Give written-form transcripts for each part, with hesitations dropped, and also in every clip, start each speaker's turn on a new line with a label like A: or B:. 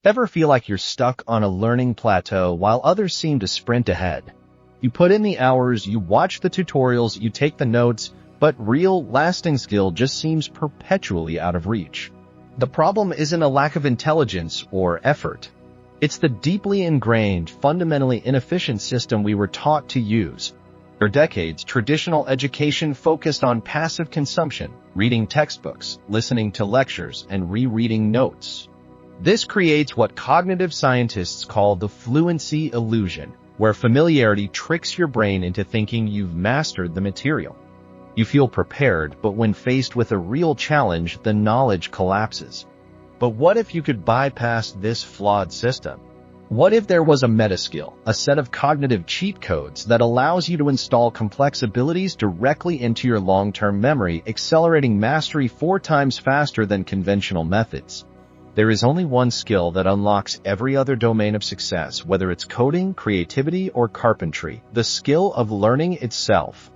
A: Ever feel like you're stuck on a learning plateau while others seem to sprint ahead? You put in the hours, you watch the tutorials, you take the notes, but real, lasting skill just seems perpetually out of reach. The problem isn't a lack of intelligence or effort. It's the deeply ingrained, fundamentally inefficient system we were taught to use. For decades, traditional education focused on passive consumption, reading textbooks, listening to lectures, and rereading notes. This creates what cognitive scientists call the fluency illusion, where familiarity tricks your brain into thinking you've mastered the material. You feel prepared, but when faced with a real challenge, the knowledge collapses. But what if you could bypass this flawed system? What if there was a metaskill, a set of cognitive cheat codes that allows you to install complex abilities directly into your long-term memory, accelerating mastery 4 times faster than conventional methods? There is only one skill that unlocks every other domain of success, whether it's coding, creativity, or carpentry: the skill of learning itself.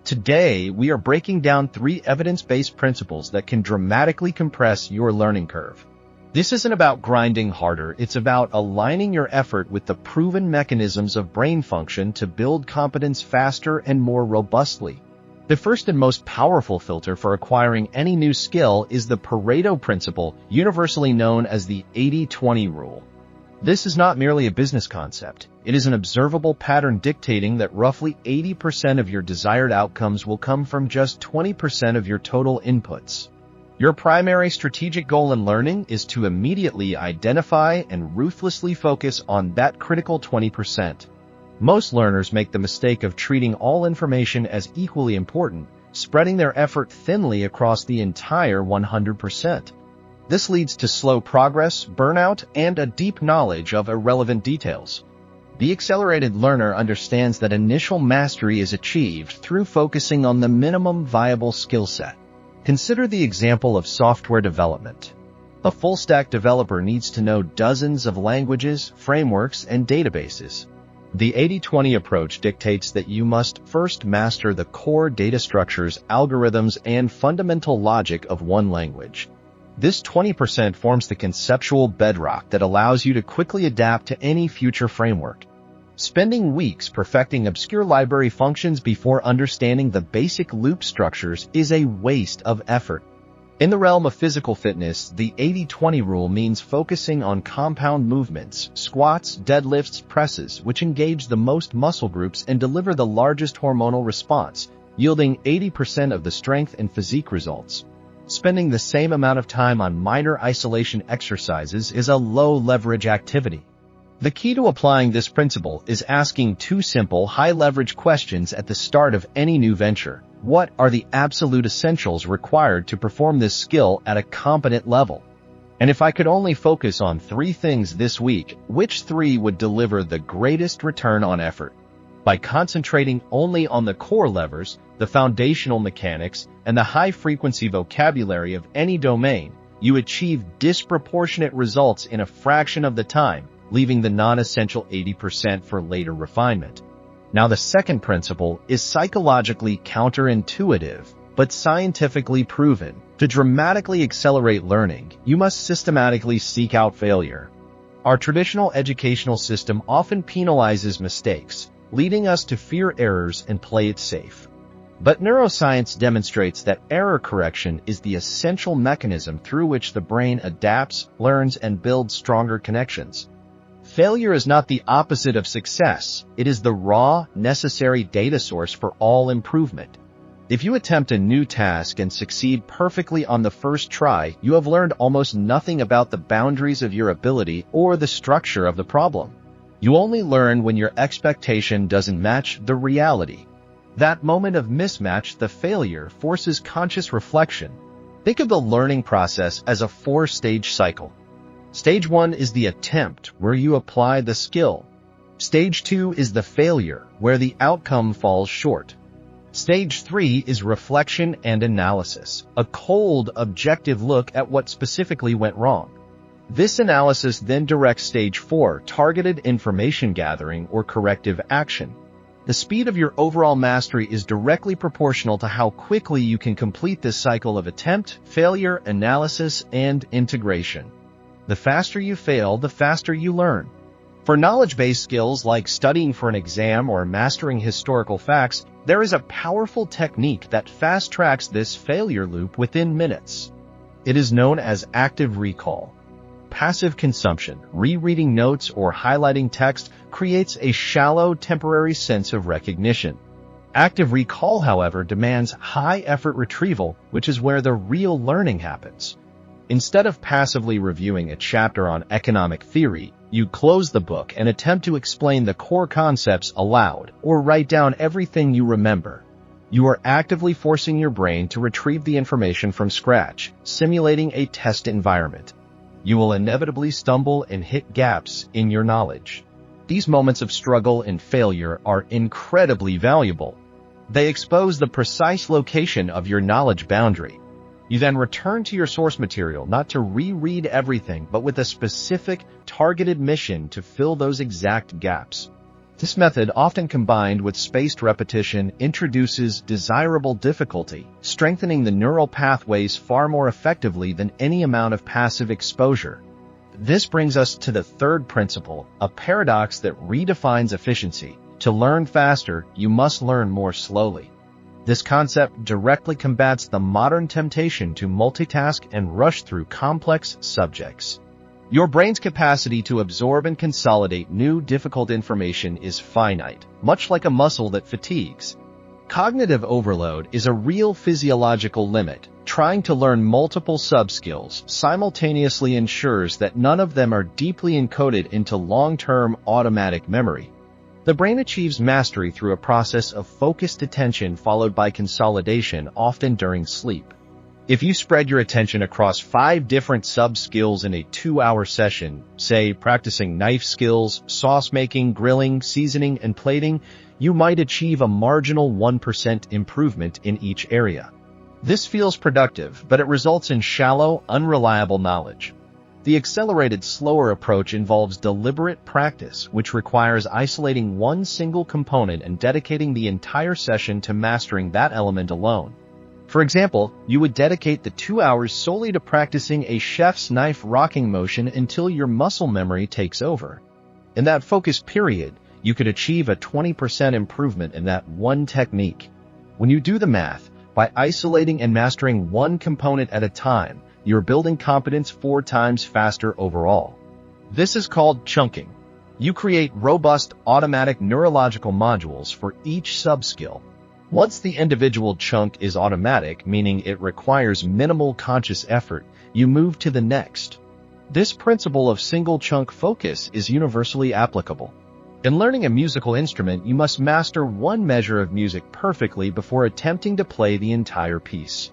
A: Today, we are breaking down 3 evidence-based principles that can dramatically compress your learning curve. This isn't about grinding harder, it's about aligning your effort with the proven mechanisms of brain function to build competence faster and more robustly. The first and most powerful filter for acquiring any new skill is the Pareto principle, universally known as the 80-20 rule. This is not merely a business concept. It is an observable pattern dictating that roughly 80% of your desired outcomes will come from just 20% of your total inputs. Your primary strategic goal in learning is to immediately identify and ruthlessly focus on that critical 20%. Most learners make the mistake of treating all information as equally important, spreading their effort thinly across the entire 100%. This leads to slow progress, burnout, and a deep knowledge of irrelevant details. The accelerated learner understands that initial mastery is achieved through focusing on the minimum viable skill set. Consider the example of software development. A full-stack developer needs to know dozens of languages, frameworks, and databases. The 80-20 approach dictates that you must first master the core data structures, algorithms, and fundamental logic of one language. This 20% forms the conceptual bedrock that allows you to quickly adapt to any future framework. Spending weeks perfecting obscure library functions before understanding the basic loop structures is a waste of effort. In the realm of physical fitness, the 80-20 rule means focusing on compound movements, squats, deadlifts, presses, which engage the most muscle groups and deliver the largest hormonal response, yielding 80% of the strength and physique results. Spending the same amount of time on minor isolation exercises is a low-leverage activity. The key to applying this principle is asking 2 simple, high-leverage questions at the start of any new venture. What are the absolute essentials required to perform this skill at a competent level? And if I could only focus on 3 things this week, which 3 would deliver the greatest return on effort? By concentrating only on the core levers, the foundational mechanics, and the high-frequency vocabulary of any domain, you achieve disproportionate results in a fraction of the time, leaving the non-essential 80% for later refinement. Now, the second principle is psychologically counterintuitive, but scientifically proven. To dramatically accelerate learning, you must systematically seek out failure. Our traditional educational system often penalizes mistakes, leading us to fear errors and play it safe. But neuroscience demonstrates that error correction is the essential mechanism through which the brain adapts, learns, and builds stronger connections. Failure is not the opposite of success. It is the raw, necessary data source for all improvement. If you attempt a new task and succeed perfectly on the first try, you have learned almost nothing about the boundaries of your ability or the structure of the problem. You only learn when your expectation doesn't match the reality. That moment of mismatch, the failure, forces conscious reflection. Think of the learning process as a 4-stage cycle. Stage 1 is the attempt, where you apply the skill. Stage 2 is the failure, where the outcome falls short. Stage 3 is reflection and analysis, a cold, objective look at what specifically went wrong. This analysis then directs Stage 4, targeted information gathering or corrective action. The speed of your overall mastery is directly proportional to how quickly you can complete this cycle of attempt, failure, analysis, and integration. The faster you fail, the faster you learn. For knowledge-based skills like studying for an exam or mastering historical facts, there is a powerful technique that fast-tracks this failure loop within minutes. It is known as active recall. Passive consumption, rereading notes or highlighting text, creates a shallow, temporary sense of recognition. Active recall, however, demands high-effort retrieval, which is where the real learning happens. Instead of passively reviewing a chapter on economic theory, you close the book and attempt to explain the core concepts aloud or write down everything you remember. You are actively forcing your brain to retrieve the information from scratch, simulating a test environment. You will inevitably stumble and hit gaps in your knowledge. These moments of struggle and failure are incredibly valuable. They expose the precise location of your knowledge boundary. You then return to your source material not to reread everything, but with a specific, targeted mission to fill those exact gaps. This method, often combined with spaced repetition, introduces desirable difficulty, strengthening the neural pathways far more effectively than any amount of passive exposure. This brings us to the third principle, a paradox that redefines efficiency. To learn faster, you must learn more slowly. This concept directly combats the modern temptation to multitask and rush through complex subjects. Your brain's capacity to absorb and consolidate new, difficult information is finite, much like a muscle that fatigues. Cognitive overload is a real physiological limit. Trying to learn multiple sub-skills simultaneously ensures that none of them are deeply encoded into long-term automatic memory. The brain achieves mastery through a process of focused attention followed by consolidation, often during sleep. If you spread your attention across 5 different sub-skills in a 2-hour session, say practicing knife skills, sauce making, grilling, seasoning, and plating, you might achieve a marginal 1% improvement in each area. This feels productive, but it results in shallow, unreliable knowledge. The accelerated, slower approach involves deliberate practice, which requires isolating one single component and dedicating the entire session to mastering that element alone. For example, you would dedicate the 2 hours solely to practicing a chef's knife rocking motion until your muscle memory takes over. In that focused period, you could achieve a 20% improvement in that one technique. When you do the math, by isolating and mastering one component at a time, you're building competence 4 times faster overall. This is called chunking. You create robust, automatic neurological modules for each sub-skill. Once the individual chunk is automatic, meaning it requires minimal conscious effort, you move to the next. This principle of single chunk focus is universally applicable. In learning a musical instrument, you must master one measure of music perfectly before attempting to play the entire piece.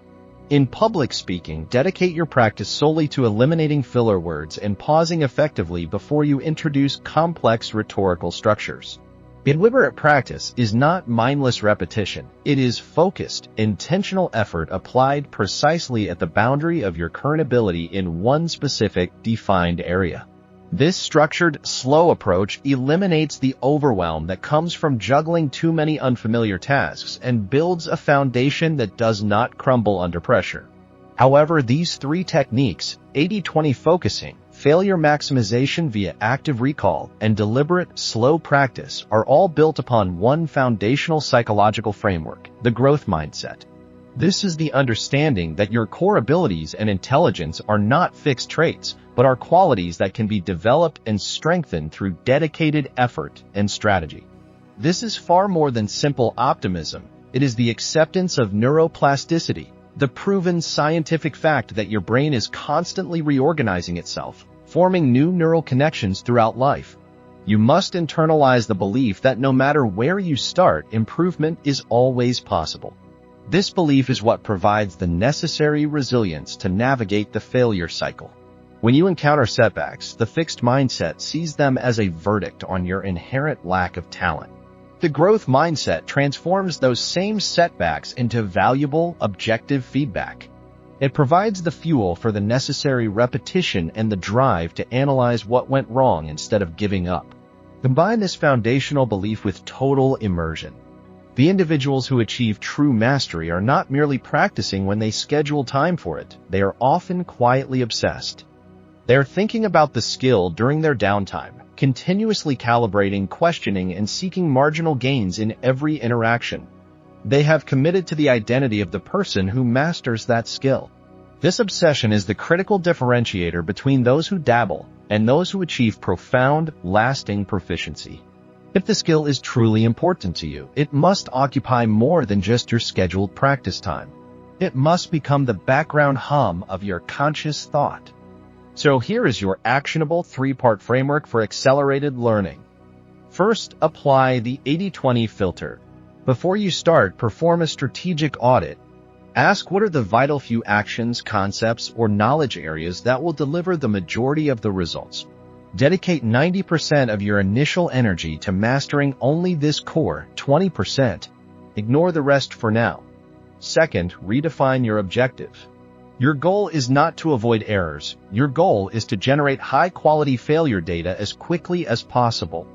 A: In public speaking, dedicate your practice solely to eliminating filler words and pausing effectively before you introduce complex rhetorical structures. Deliberate practice is not mindless repetition. It is focused, intentional effort applied precisely at the boundary of your current ability in one specific, defined area. This structured, slow approach eliminates the overwhelm that comes from juggling too many unfamiliar tasks and builds a foundation that does not crumble under pressure. However, these 3 techniques, 80-20 focusing, failure maximization via active recall, and deliberate, slow practice, are all built upon one foundational psychological framework, the growth mindset. This is the understanding that your core abilities and intelligence are not fixed traits, but are qualities that can be developed and strengthened through dedicated effort and strategy. This is far more than simple optimism. It is the acceptance of neuroplasticity, the proven scientific fact that your brain is constantly reorganizing itself, forming new neural connections throughout life. You must internalize the belief that no matter where you start, improvement is always possible. This belief is what provides the necessary resilience to navigate the failure cycle. When you encounter setbacks, the fixed mindset sees them as a verdict on your inherent lack of talent. The growth mindset transforms those same setbacks into valuable, objective feedback. It provides the fuel for the necessary repetition and the drive to analyze what went wrong instead of giving up. Combine this foundational belief with total immersion. The individuals who achieve true mastery are not merely practicing when they schedule time for it. They are often quietly obsessed. They are thinking about the skill during their downtime, continuously calibrating, questioning, and seeking marginal gains in every interaction. They have committed to the identity of the person who masters that skill. This obsession is the critical differentiator between those who dabble and those who achieve profound, lasting proficiency. If the skill is truly important to you, it must occupy more than just your scheduled practice time. It must become the background hum of your conscious thought. So here is your actionable 3-part framework for accelerated learning. First, apply the 80-20 filter. Before you start, perform a strategic audit. Ask what are the vital few actions, concepts, or knowledge areas that will deliver the majority of the results. Dedicate 90% of your initial energy to mastering only this core 20%. Ignore the rest for now. Second, redefine your objective. Your goal is not to avoid errors. Your goal is to generate high-quality failure data as quickly as possible.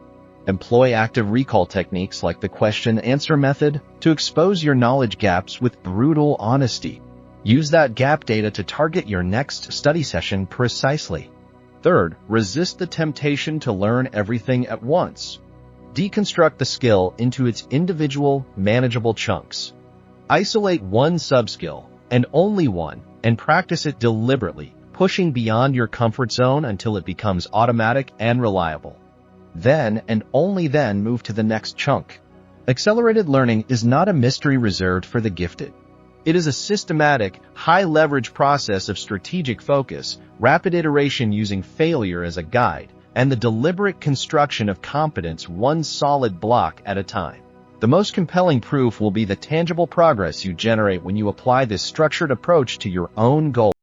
A: Employ active recall techniques like the question-answer method to expose your knowledge gaps with brutal honesty. Use that gap data to target your next study session precisely. Third, resist the temptation to learn everything at once. Deconstruct the skill into its individual, manageable chunks. Isolate one sub-skill, and only one, and practice it deliberately, pushing beyond your comfort zone until it becomes automatic and reliable. Then, and only then, move to the next chunk. Accelerated learning is not a mystery reserved for the gifted. It is a systematic, high-leverage process of strategic focus, rapid iteration using failure as a guide, and the deliberate construction of competence one solid block at a time. The most compelling proof will be the tangible progress you generate when you apply this structured approach to your own goals.